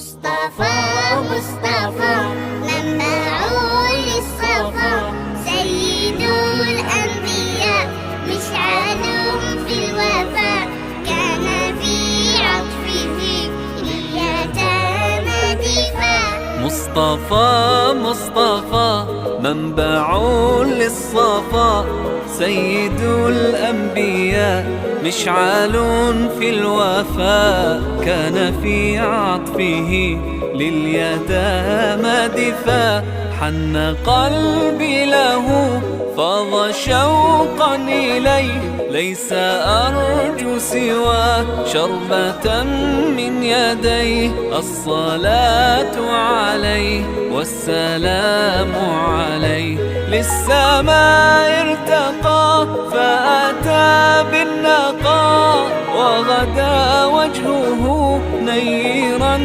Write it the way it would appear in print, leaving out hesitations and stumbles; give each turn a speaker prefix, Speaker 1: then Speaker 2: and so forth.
Speaker 1: مصطفى مصطفى منبع للصفا، سيد الأنبياء مشعل في الوفاء، كان في عطفه لليتامى دفاع.
Speaker 2: مصطفى مصطفى منبع للصفا، سيد الأنبياء مشعل في الوفاء، كان في عطفه لليتامى دفاع. حن قلبي له فاض شوقا إليه، ليس أرجو سوى شربة من يديه. الصلاة عليه والسلام عليه، للسماء ارتقى فأتى بالنقاء، وغدا وجهه نيرا